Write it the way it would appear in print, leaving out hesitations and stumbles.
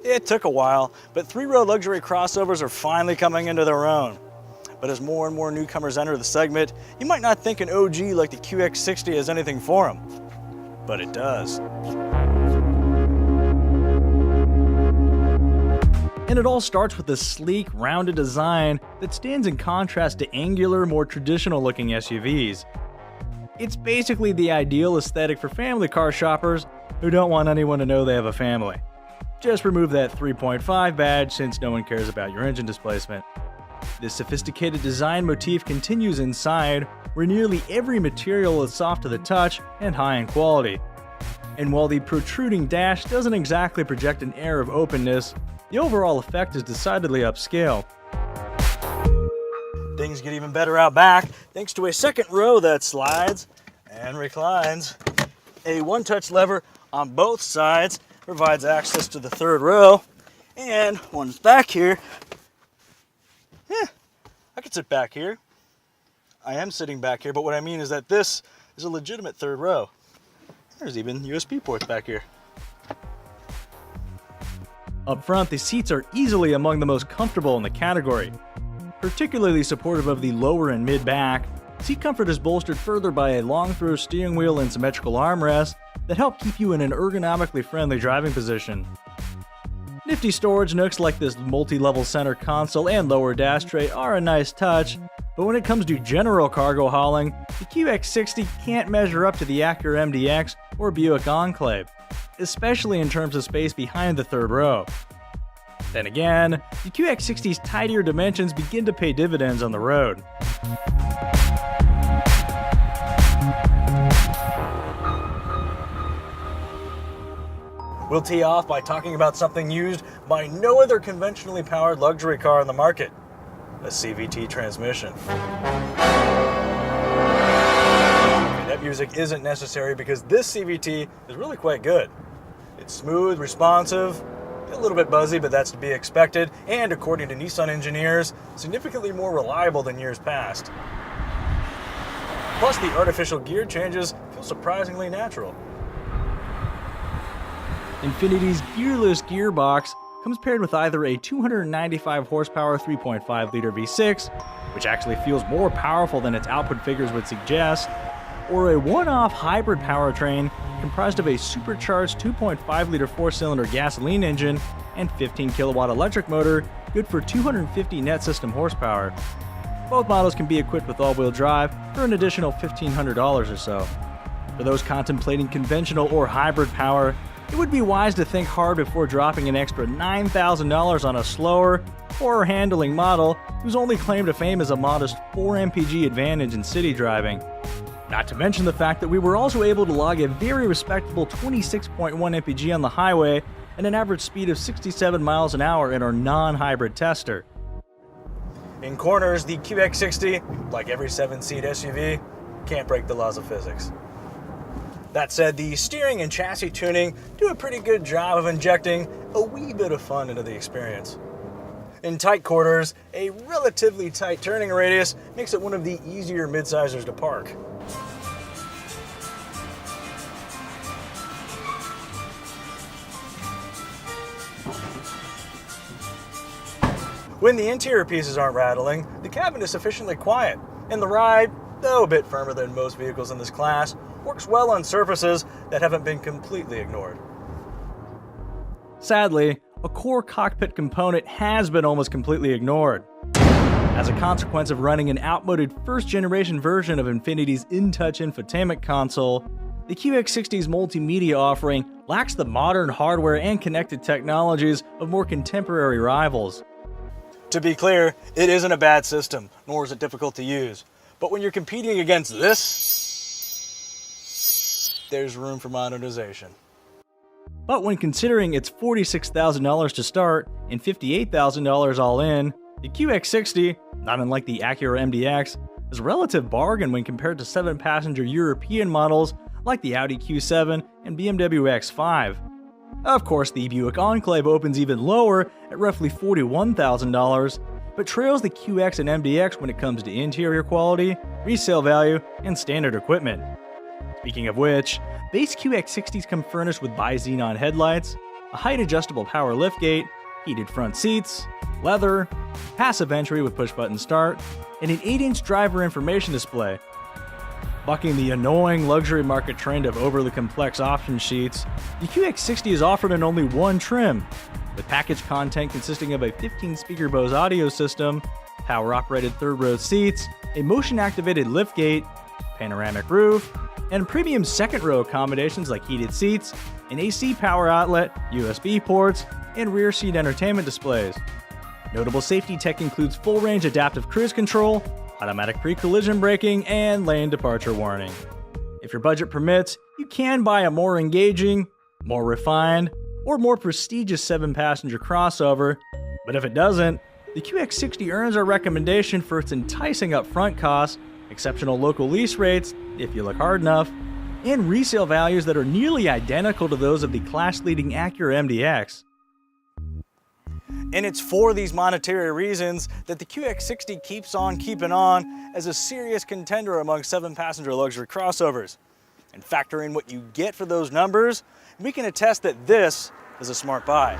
It took a while, but three-row luxury crossovers are finally coming into their own. But as more and more newcomers enter the segment, you might not think an OG like the QX60 has anything for them. But it does. And it all starts with a sleek, rounded design that stands in contrast to angular, more traditional-looking SUVs. It's basically the ideal aesthetic for family car shoppers who don't want anyone to know they have a family. Just remove that 3.5 badge since no one cares about your engine displacement. This sophisticated design motif continues inside, where nearly every material is soft to the touch and high in quality. And while the protruding dash doesn't exactly project an air of openness, the overall effect is decidedly upscale. Things get even better out back thanks to a second row that slides and reclines. A one-touch lever on both sides provides access to the third row, and once back here, I could sit back here. I am sitting back here, but what I mean is that this is a legitimate third row. There's even USB ports back here. Up front, the seats are easily among the most comfortable in the category. Particularly supportive of the lower and mid-back, seat comfort is bolstered further by a long-throw steering wheel and symmetrical armrests that help keep you in an ergonomically friendly driving position. Nifty storage nooks like this multi-level center console and lower dash tray are a nice touch, but when it comes to general cargo hauling, the QX60 can't measure up to the Acura MDX or Buick Enclave, especially in terms of space behind the third row. Then again, the QX60's tidier dimensions begin to pay dividends on the road. We'll tee off by talking about something used by no other conventionally powered luxury car on the market: a CVT transmission. That music isn't necessary because this CVT is really quite good. It's smooth, responsive, a little bit buzzy, but that's to be expected, and according to Nissan engineers, significantly more reliable than years past. Plus, the artificial gear changes feel surprisingly natural. Infiniti's gearless gearbox comes paired with either a 295 horsepower 3.5-liter V6, which actually feels more powerful than its output figures would suggest, or a one-off hybrid powertrain comprised of a supercharged 2.5-liter four-cylinder gasoline engine and 15-kilowatt electric motor, good for 250 net system horsepower. Both models can be equipped with all-wheel drive for an additional $1,500 or so. For those contemplating conventional or hybrid power, it would be wise to think hard before dropping an extra $9,000 on a slower, poorer handling model whose only claim to fame is a modest 4 mpg advantage in city driving. Not to mention the fact that we were also able to log a very respectable 26.1 mpg on the highway and an average speed of 67 miles an hour in our non-hybrid tester. In corners, the QX60, like every 7-seat SUV, can't break the laws of physics. That said, the steering and chassis tuning do a pretty good job of injecting a wee bit of fun into the experience. In tight quarters, a relatively tight turning radius makes it one of the easier midsiders to park. When the interior pieces aren't rattling, the cabin is sufficiently quiet, and the ride, though a bit firmer than most vehicles in this class, works well on surfaces that haven't been completely ignored. Sadly, a core cockpit component has been almost completely ignored. As a consequence of running an outmoded first-generation version of Infiniti's InTouch infotainment console, the QX60's multimedia offering lacks the modern hardware and connected technologies of more contemporary rivals. To be clear, it isn't a bad system, nor is it difficult to use. But when you're competing against this, there's room for modernization. But when considering it's $46,000 to start and $58,000 all in, the QX60, not unlike the Acura MDX, is a relative bargain when compared to 7-passenger European models like the Audi Q7 and BMW X5. Of course, the Buick Enclave opens even lower at roughly $41,000, but trails the QX and MDX when it comes to interior quality, resale value, and standard equipment. Speaking of which, base QX60s come furnished with bi-xenon headlights, a height-adjustable power liftgate, heated front seats, leather, passive entry with push-button start, and an 8-inch driver information display. Bucking the annoying luxury market trend of overly complex option sheets, the QX60 is offered in only one trim, with package content consisting of a 15-speaker Bose audio system, power-operated third-row seats, a motion-activated liftgate, panoramic roof, and premium second-row accommodations like heated seats, an AC power outlet, USB ports, and rear seat entertainment displays. Notable safety tech includes full-range adaptive cruise control, automatic pre-collision braking, and lane departure warning. If your budget permits, you can buy a more engaging, more refined, or more prestigious 7-passenger crossover, but if it doesn't, the QX60 earns our recommendation for its enticing upfront costs, exceptional local lease rates, if you look hard enough, and resale values that are nearly identical to those of the class-leading Acura MDX. And it's for these monetary reasons that the QX60 keeps on keeping on as a serious contender among 7-passenger luxury crossovers. And factor in what you get for those numbers, we can attest that this is a smart buy.